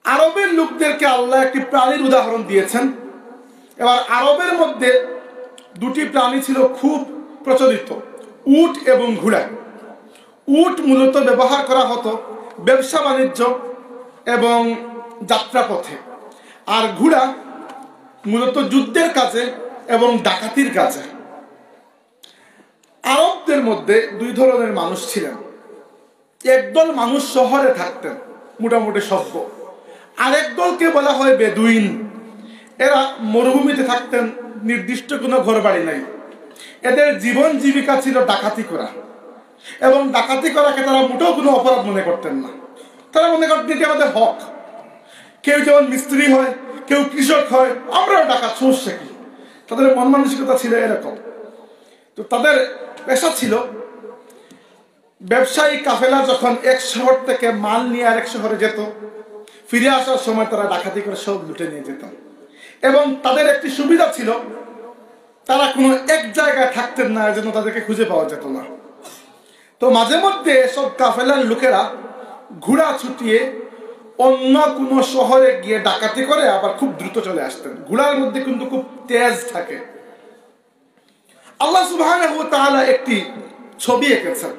আরবের লোকদেরকে আল্লাহ একটি প্রাণীর উদাহরণ দিয়েছেন। এবার আরবের মধ্যে দুটি প্রাণী ছিল খুব প্রচলিত, উট এবং ঘোড়া। উট মূলত ব্যবহার করা হতো ব্যবসা বাণিজ্য এবং যাত্রাপথে, আর ঘোড়া মূলত যুদ্ধের কাজে এবং ডাকাতির কাজে। আরবদের মধ্যে দুই ধরনের মানুষ ছিলেন। একদল মানুষ শহরে থাকতেন, মোটামুটি সভ্য। আরেক দলকে বলা হয় বেদুইন। এরা মরুভূমিতে থাকতেন, নির্দিষ্ট কোনো ঘর বাড়ি নাই। এদের জীবন জীবিকা ছিল ডাকাতি করা, এবং ডাকাতি করাকে তারা মোটেও কোনো অপরাধ মনে করতেন না। তারা মনে করতেন এটি আমাদের হক। কেউ যেমন মিস্ত্রি হয়, কেউ কৃষক হয়, আমরাও ডাকাত, সমস্যা কি? তাদের মন মানসিকতা ছিল এরকম। তো তাদের পেশা ছিল ব্যবসায়ী কাফেলা যখন এক শহর থেকে মাল নিয়ে আরেক শহরে যেত, ফিরে আসার সময় তারা ডাকাতি করে সব লুটে নিয়ে যেত। এবং তাদের একটি সুবিধা ছিল, তারা কোনো এক জায়গায় থাকতেন না, এজন্য তাদেরকে খুঁজে পাওয়া যেত না। তো মাঝে মধ্যে সব কাফেলার লোকেরা ঘোড়া ছুটিয়ে অন্য কোনো শহরে গিয়ে ডাকাতি করে আবার খুব দ্রুত চলে আসতেন। ঘোড়ার মধ্যে কিন্তু খুব তেজ থাকে। আল্লাহ সুবহানাহু ওয়া তাআলা একটি ছবি এঁকেছেন।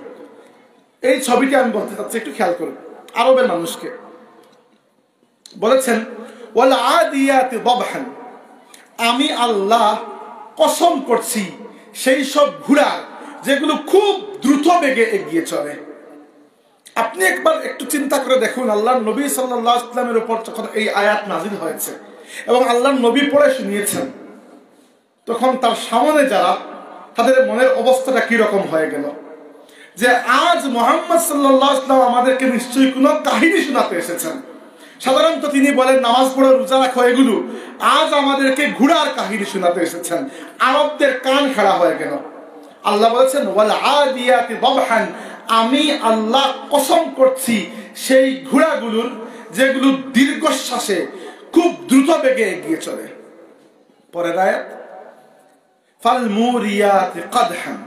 এই ছবিটি আমি বলতে চাচ্ছি, একটু খেয়াল করুন। আরবের মানুষকে বলেছেন, ওয়াল আদিয়াতি দাবহান, আমি আল্লাহ কসম করছি সেই সব ঘোড়া যেগুলো খুব দ্রুত বেগে এগিয়ে চলে। আপনি একবার একটু চিন্তা করে দেখুন, আল্লাহর নবী সাল্লাল্লাহু আলাইহি ওয়াসাল্লামের উপর যখন এই আয়াত নাযিল হয়েছে এবং আল্লাহর নবী পড়ে শুনিয়েছেন, তখন তার সামনে যারা, তাদের মনের অবস্থাটা কি রকম হয়ে গেল, যে আজ মুহাম্মদ সাল্লাল্লাহু আলাইহি ওয়াসাল্লাম আমাদেরকে নিশ্চয়ই কোনো কাহিনী শোনাতে এসেছেন। সাধারণত তিনি বলেন নামাজ পড়ো, রোজা রাখো, এগুলো। আজ আমাদেরকে ঘোড়ার কাহিনী শোনাতে এসেছেন। আরবদের কান খাড়া হয়ে গেল। আল্লাহ বলেছেন, ওয়াল আদিয়াতি দাবহান, আমি আল্লাহ কসম করছি সেই ঘোড়াগুলোর যেগুলো দীর্ঘশ্বাসে খুব দ্রুত বেগে এগিয়ে চলে। পরের আয়াত, ফাল মুরিয়াতি কাদহান,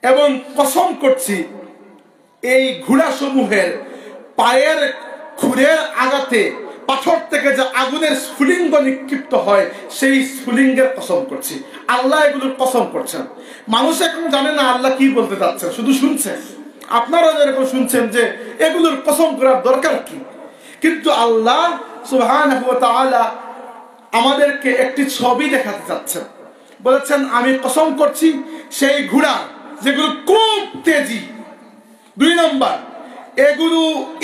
এবং কসম করছি এই ঘোড়া সমূহের পায়ের খুরের আঘাতে পাথর থেকে যে আগুনের স্ফুলিঙ্গ নিক্ষিপ্ত হয়, সেই স্ফুলিঙ্গের কসম করছি। আল্লাহ এগুলোর কসম করছেন। মানুষ এখন জানে না আল্লাহ কি বলতে চাচ্ছেন, শুধু শুনছে। আপনারা যেরকম শুনছেন যে এগুলোর কসম করার দরকার কি, কিন্তু আল্লাহ সুবহানাহু ওয়া তাআলা আমাদেরকে একটি ছবি দেখাতে চাচ্ছেন। বলেছেন, আমি কসম করছি সেই ঘোড়া যেগুলো খুব তেজি। 2 নম্বর, এগুলো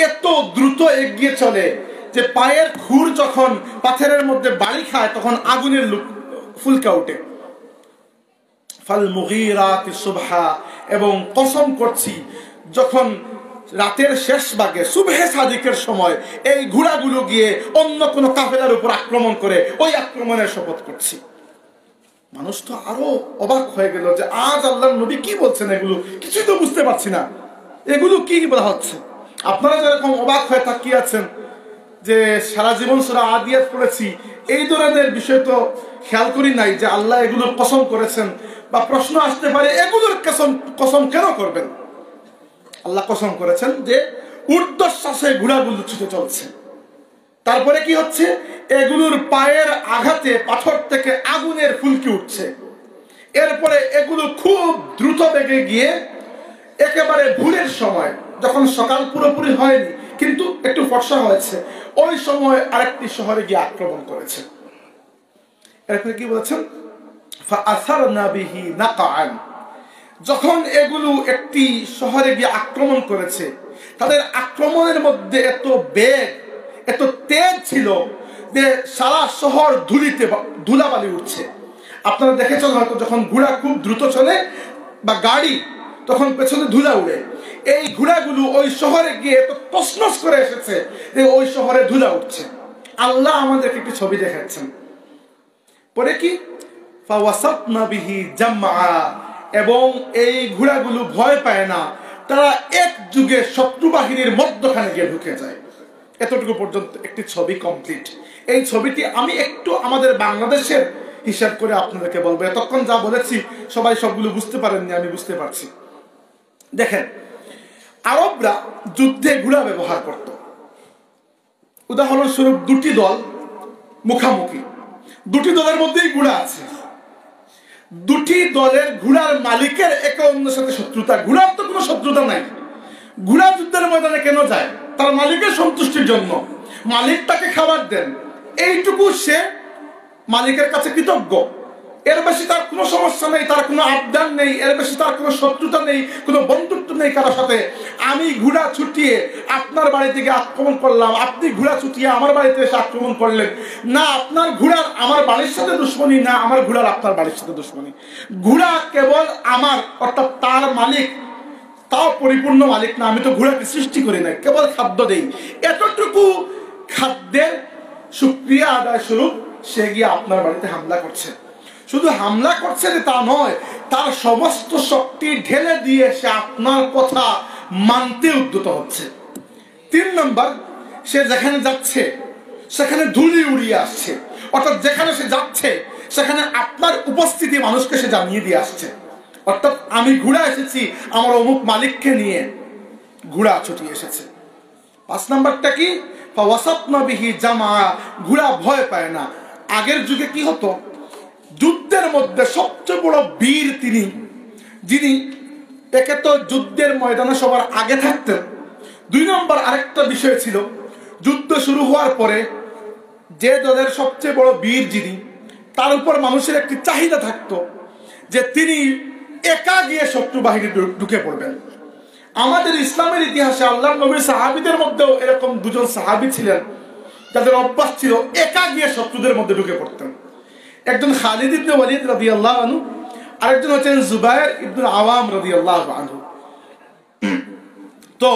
এত দ্রুত এগিয়ে চলে যে পায়ের খুর যখন পাথরের মধ্যে বাড়ি খায় তখন আগুনের ফুলকা ওঠে। ফাল মুগীরাতি সুবহা, এবং কসম করছি যখন রাতের শেষ ভাগে সুবহে সাদিকের সময় এই ঘোড়াগুলো গিয়ে অন্য কোনো কাফেলার উপর আক্রমণ করে, ওই আক্রমণের শপথ করছি। মানুষ তো আরো অবাক হয়ে গেল যে আজ আল্লাহর নবী কি বলছেন, এগুলো কিছুই তো বুঝতে পারছি না, এগুলো কি বলা হচ্ছে। আপনারা যেরকম অবাক হয়ে তাকিয়ে আছেন যে সারা জীবন সূরা আদিয়াত পড়েছি, এই ধরনের বিষয় তো খেয়াল করি নাই যে আল্লাহ এগুলোর কসম করেছেন। বা প্রশ্ন আসতে পারে, এগুলোর কসম কেন করবেন? আল্লাহ কসম করেছেন যে ঊর্ধ্বশ্বাসে ঘোড়াগুলো ছুটে চলছে। তারপরে কি হচ্ছে, এগুলোর পায়ের আঘাতে পাথর থেকে আগুনের ফুলকি উঠছে। এরপরে এগুলো খুব দ্রুত বেগে গিয়ে একেবারে ভোরের সময়, যখন সকাল পুরোপুরি হয়নি কিন্তু একটু ফর্সা হয়েছে, ওই সময় আরেকটি শহরে গিয়ে আক্রমণ করেছে। এরপরে কি বলেছেন, ফাআসারনা বিহি নাকাআন, যখন এগুলো একটি শহরে গিয়ে আক্রমণ করেছে, তাদের আক্রমণের মধ্যে এত বেগ, এত তেজ ছিল যে সারা শহর ধুলাবালি উঠছে। আপনারা দেখেছেন হয়তো, যখন ঘোড়া খুব দ্রুত চলে বা গাড়ি, তখন পেছনে ধুলা উড়ে। এই ঘোড়াগুলো ওই শহরে গিয়ে এত তছনছ করে এসেছে যে ওই শহরে ধুলা উঠছে। আল্লাহ আমাদেরকে একটি ছবি দেখাচ্ছেন। পরে কি, ফাওয়াসাতনা বিহি জামআ, এবং এই ঘোড়াগুলো ভয় পায় না, তারা এক যুগে শত্রু বাহিনীর মধ্যখানে গিয়ে ঢুকে যায়। এতটুকু পর্যন্ত একটি ছবি কমপ্লিট। এই ছবিটি আমি একটু আমাদের বাংলাদেশের হিসাব করে আপনাদেরকে বলবো। এতক্ষণ যা বলেছি সবাই সবগুলো বুঝতে পারেননি, আমি বুঝতে পারছি। দেখেন, আরবরা যুদ্ধে ঘোড়া ব্যবহার করত। উদাহরণস্বরূপ দুটি দল মুখামুখি, দুটি দলের মধ্যেই ঘোড়া আছে, দুটি দলের ঘোড়ার মালিকের একে অন্যের সাথে শত্রুতা। ঘোড়ার তো কোনো শত্রুতা নাই, ঘোড়া যুদ্ধের ময়দানে কেন যায়? তার মালিকের সন্তুষ্টির জন্য। মালিক তাকে খাবার দেন, এইটুকু সে মালিকের কাছে কৃতজ্ঞ। এর বেশি তার কোনো সমস্যা নেই, তার কোনো আবদান নেই, এর বেশি তার কোনো শত্রুতা নেই, কোনো বন্ধুত্ব নেই কারোর সাথে। আমি ঘোড়া ছুটিয়ে আপনার বাড়ি থেকে আক্রমণ করলাম, আপনি ঘোড়া ছুটিয়ে আমার বাড়িতে এসে আক্রমণ করলেন, না আপনার ঘোড়ার আমার বাড়ির সাথে দুশ্মনী, না আমার ঘোড়ার আপনার বাড়ির সাথে দুশ্মনী। ঘোড়া কেবল আমার, অর্থাৎ তার মালিক, তাও পরিপূর্ণ মালিক না। আমি তো ঘোড়াকে সৃষ্টি করি না, কেবল খাদ্য দেই। এতটুকু খাদ্যের শুকরিয়া আদায় স্বরূপ সে গিয়ে আপনার বাড়িতে হামলা করছে। শুধু হামলা করছে তা নয়, তার সমস্ত শক্তি ঢেলে দিয়ে সে আপনার কথা মানতে উদ্যত হচ্ছে। 3 নম্বর, সে যেখানে যাচ্ছে সেখানে ধুলি উড়িয়ে আসছে, অর্থাৎ যেখানে সে যাচ্ছে সেখানে আপনার উপস্থিতি মানুষকে সে জানিয়ে দিয়ে আসছে। অর্থাৎ আমি ঘোড়া এসেছি, আমার অমুক মালিককে নিয়ে ঘোড়া ছুটিয়ে এসেছে। 5 নম্বরটা কি? ঘোড়া ভয় পায় না। আগের যুগে কি হতো, যুদ্ধের মধ্যে সবচেয়ে বড় বীর তিনি, যিনি একে তো যুদ্ধের ময়দানে সবার আগে থাকতেন। 2 নম্বর আরেকটা বিষয় ছিল, যুদ্ধ শুরু হওয়ার পরে যে দলের সবচেয়ে বড় বীর যিনি, তার উপর মানুষের একটি চাহিদা থাকতো যে তিনি একা গিয়ে শত্রু বাহিনী ঢুকে পড়বেন। আমাদের ইসলামের ইতিহাসে আল্লাহর নবীর সাহাবীদের মধ্যেও এরকম 2 জন সাহাবী ছিলেন যাদের অভ্যাস ছিল একা গিয়ে শত্রুদের মধ্যে ঢুকে পড়তেন। একজন খালিদ ইবনে ওয়ালিদ রাদিয়াল্লাহু আনহু, আরেকজন হচ্ছেন জুবায়ের ইবনে আওয়াম রাদিয়াল্লাহু আনহু। তো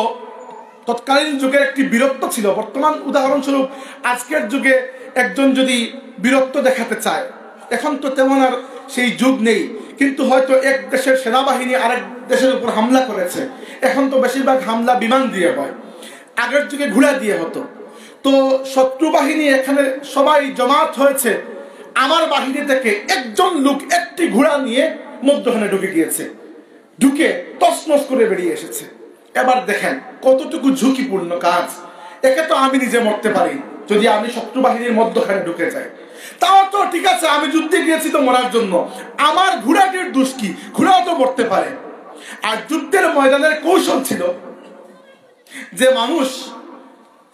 তৎকালীন যুগের একটি বীরত্ব ছিল। বর্তমান উদাহরণস্বরূপ আজকের যুগে একজন যদি বীরত্ব দেখাতে চায়, এখন তো তেমন আর সেই যুগ নেই, কিন্তু হয়তো এক দেশের সেনাবাহিনী আরেক দেশের উপর হামলা করেছে, এখন তো বেশিরভাগ হামলা বিমান দিয়ে হয়, আগের যুগে ঘোড়া দিয়ে হতো। তো শত্রু বাহিনী এখানে সবাই জমায়েত হয়েছে, আমার বাহিনী থেকে একজন লোক একটি ঘোড়া নিয়ে মধ্যখানে ঢুকে গিয়েছে, ঢুকে তছনছ করে বেরিয়ে এসেছে। এবার দেখেন কতটুকু ঝুঁকিপূর্ণ কাজ। একে তো আমি নিজে মরতে পারি যদি আমি শত্রু বাহিনীর মধ্যখানে ঢুকে যাই, তাও তো ঠিক আছে, আমি যুদ্ধে গিয়েছি তো মরার জন্য, আমার ঘোড়াটির দোষ কি? ঘোড়াও তো মরতে পারে। আর যুদ্ধের ময়দানের কৌশল ছিল যে মানুষ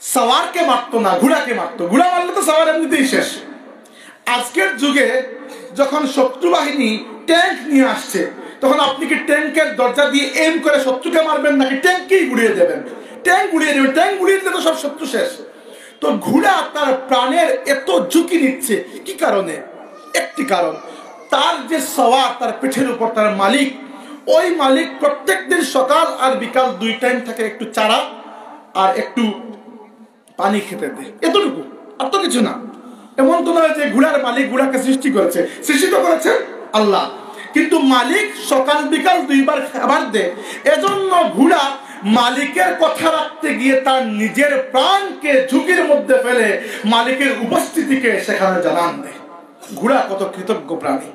সওয়ারকে মারতো না, ঘোড়াকে মারতো। ঘোড়া মারলে তো সওয়ার এমনিতেই শেষ। আজকের যুগে যখন শত্রু বাহিনী ট্যাঙ্ক নিয়ে আসছে, তখন আপনি কি ট্যাঙ্কের দরজা দিয়ে এম করে শত্রুকে মারবেন, নাকি ট্যাঙ্ককেই গুড়িয়ে দেবেন? ট্যাঙ্ক গুড়িয়ে দেবেন। ট্যাঙ্ক গুড়িয়ে দিলে তো সব শত্রু শেষ। তো ঘোড়া তার প্রাণের এত ঝুঁকি নিচ্ছে কি কারণে? একটি কারণ, তার যে সওয়ার, তার পিঠের উপর তার মালিক, ওই মালিক প্রত্যেকদিন সকাল আর বিকাল 2 টাইম থাকে একটু চারা আর একটু পানি খেতে দেয়, এতটুকু, আর তো কিছু না। এমন তো নয় যে ঘোড়ার মালিক ঘোড়াকে সৃষ্টি করেছে, সৃষ্টি তো করেছেন আল্লাহ, কিন্তু মালিক সকাল বিকাল 2 বার খাবার দেয়। এজন্য ঘোড়া মালিকের কথা রাখতে গিয়ে তার নিজের প্রাণকে ঝুঁকির মধ্যে ফেলে মালিকের উপস্থিতিকে সেখানে জানান দেয়। ঘোড়া কত কৃতজ্ঞ প্রাণী।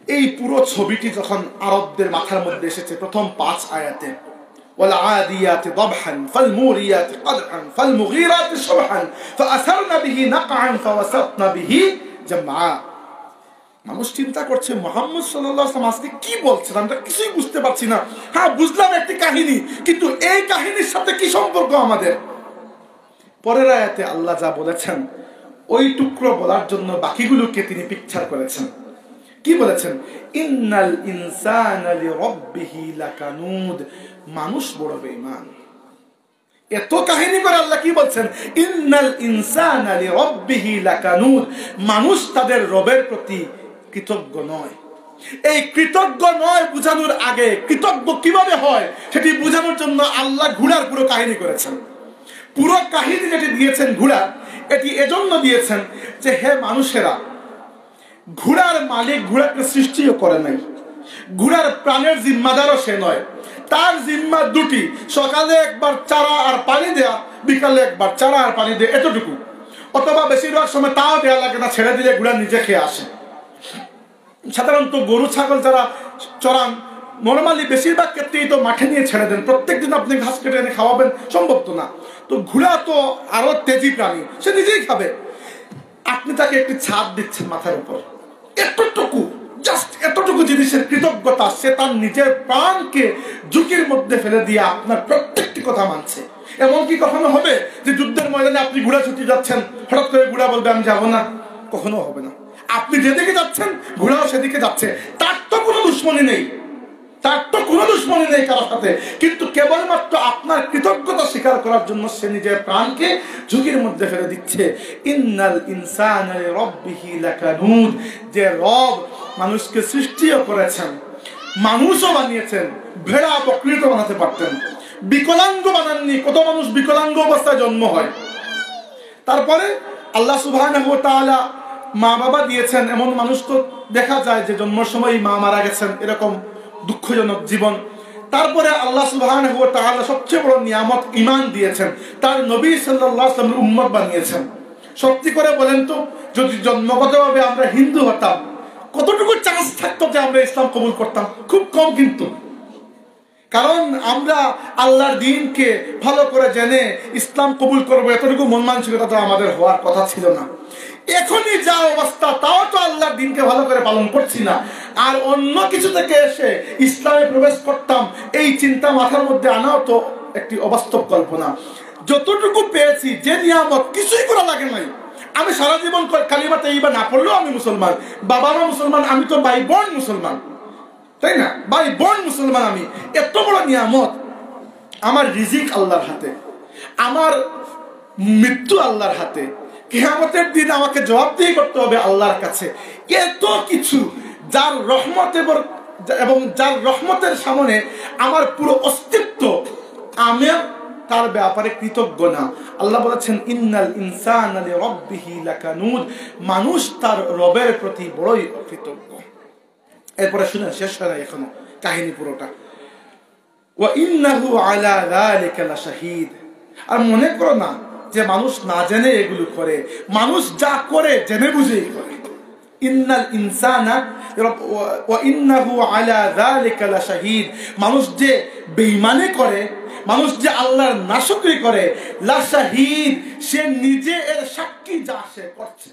এই পুরো ছবিটি যখন আরবদের মাথার মধ্যে এসেছে প্রথম 5 আয়াতে, والعاديات ضبحا فالموريات قدحا فالمغيرات صبحا فأثرن به نقعا فوسطن به جمعا। মানুষ চিন্তা করছে মুহাম্মদ সাল্লাল্লাহু আলাইহি ওয়াসাল্লাম আজকে কি বলছেন, আমরা কিছুই বুঝতে পারছি না। হ্যাঁ, বুঝলাম একটি কাহিনী, কিন্তু এই কাহিনীর সাথে কি সম্পর্ক আমাদের? পরের আয়াতে আল্লাহ যা বলেছেন ওই টুকরো বলার জন্য বাকিগুলোকে তিনি পিকচার করেছেন। কি বলেছেন? ইন্নাল ইনসানা লিরাব্বিহি লাকানুদ, মানুষ বড় বেঈমান। এত কাহিনী করে আল্লাহ কি বলছেন? ইন্নাল ইনসানা লিরাব্বিহি লাকানুদ, মানুষ তাদের রবের প্রতি কৃতজ্ঞ নয়। এই কৃতজ্ঞ নয় বোঝানোর আগে কৃতজ্ঞ কিভাবে হয় সেটি বোঝানোর জন্য আল্লাহ ঘোড়ার পুরো কাহিনী করেছেন। পুরো কাহিনী যেটি দিয়েছেন ঘোড়া, এটি এজন্য দিয়েছেন যে হে মানুষেরা, ঘোড়ার মালিক ঘোড়াকে সৃষ্টিও করে নাই, ঘোড়ার প্রাণের জিম্মাদারও সে নয়। তার জিম্মা 2টি, সকালে একবার চারা আর পানি দেয়া, বিকালে একবার চারা আর পানি দেয়া, এতটুকু। অথবা বেশিরভাগ সময় তাও দেওয়া লাগে না, ছেড়ে দিলে ঘোড়া নিজে খেয়ে আসে। সাধারণত গরু ছাগল যারা চড়ান, নর্মালি বেশিরভাগ ক্ষেত্রেই তো মাঠে নিয়ে ছেড়ে দেন, প্রত্যেকদিন আপনি ঘাস কেটে এনে খাওয়াবেন সম্ভব তো না। তো ঘোড়া তো আরো তেজি প্রাণী, সে নিজেই খাবে। আপনি তাকে একটি ছাদ দিচ্ছেন মাথার উপর, এতটুকু, জাস্ট এতটুকু জিনিসের কৃতজ্ঞতা, সে তার নিজের প্রাণকে ঝুঁকির মধ্যে ফেলে দিয়ে আপনার প্রত্যেকটি কথা মানছে। এমন কি কখনো হবে যে যুদ্ধের ময়দানে আপনি ঘোড়া ছুটে যাচ্ছেন, হঠাৎ করে ঘোড়া বলবে আমি যাবো না? কখনো হবে না। আপনি যেদিকে যাচ্ছেন ঘোড়াও সেদিকে যাচ্ছে। তার তো কোনো দুশ্মনী নেই, তার তো কোনো দুশ্মনী নেই কারোর সাথে, কিন্তু কেবলমাত্র আপনার কৃতজ্ঞতা স্বীকার করার জন্য সে নিজের প্রাণকে ঝুঁকির মধ্যে ফেলে দিচ্ছে। ইন্নাল ইনসানা লিরাব্বিহি লাকানুদ, যে রব মানুষকে সৃষ্টিও করেছেন, মানুষও বানিয়েছেন, ভেড়া বকরি তো বানাতে পারতেন, বিকলাঙ্গ বানাননি। কত মানুষ বিকলাঙ্গ অবস্থায় জন্ম হয়। তারপরে আল্লাহ সুবহানাহু ওয়া তাআলা মা বাবা দিয়েছেন, এমন মানুষ তো দেখা যায় যে জন্মের সময় মা মারা গেছেন, এরকম দুঃখজনক জীবন। তারপরে আল্লাহ সুবহানাহু ওয়া তাআলা সবচেয়ে বড় নিয়ামত ঈমান দিয়েছেন, তার নবী সাল্লাল্লাহু আলাইহি ওয়াসাল্লামের উম্মত বানিয়েছেন। সত্যি করে বলেন তো, যদি জন্মগতভাবে আমরা হিন্দু হতাম, কতটুকু চান্স থাকতো যে আমরা ইসলাম কবুল করতাম? খুব কম। কিন্তু কারণ আমরা আল্লাহর দ্বীনকে ভালো করে জেনে ইসলাম কবুল করবো, এতটুকু মন মানসিকতা তো আমাদের হওয়ার কথা ছিল না। এখনই যা অবস্থা, তাও তো আল্লাহর দ্বীনকে ভালো করে পালন করছি না, আর অন্য কিছু থেকে এসে ইসলামে প্রবেশ করতাম, এই চিন্তা মাথার মধ্যে আনাও তো একটি অবাস্তব কল্পনা। যতটুকু পেয়েছি, যে নিয়ামত, কিছুই করা লাগে নাই। আমি সারা জীবন কালিমা তাইয়্যিবা না পড়লেও আমি মুসলমান, বাবা মা মুসলমান, আমি তো ভাই বোন মুসলমান, তাই না? ভাই বোন মুসলমান আমি। এত বড় নিয়ামত। আমার রিজিক আল্লাহর হাতে, আমার মৃত্যু আল্লাহর হাতে, কিয়ামতের দিন আমাকে জবাবদিহি করতে হবে আল্লাহর কাছে। এত কিছু, যার রহমত এবং যার রহমতের সামনে আমার পুরো অস্তিত্ব, আমি তার ব্যাপারে কৃতজ্ঞ না। আল্লাহ বলেছেন ইন্নাল ইনসানা লিরাব্বিহি লাকানুদ, মানুষ তার রবের প্রতি বড়ই অকৃতজ্ঞ। এরপরে শুনে শেষ হয় না এখনো কাহিনী পুরোটা। ওয়া ইন্নাহু আলা যালিকা লাশাহিদ। আর মনে করো না যে মানুষ না জেনে এগুলো করে, মানুষ যা করে জেনে বুঝেই করে। ইন্নাল ইনসানা ওয়া ইন্নাহু আলা যালিকা লাশাহিদ, মানুষ যে বেঈমানি করে, মানুষ যে আল্লাহর নাশকরি করে, লাশাহিদ, সে নিজে এর সাক্ষী যা সে করছে।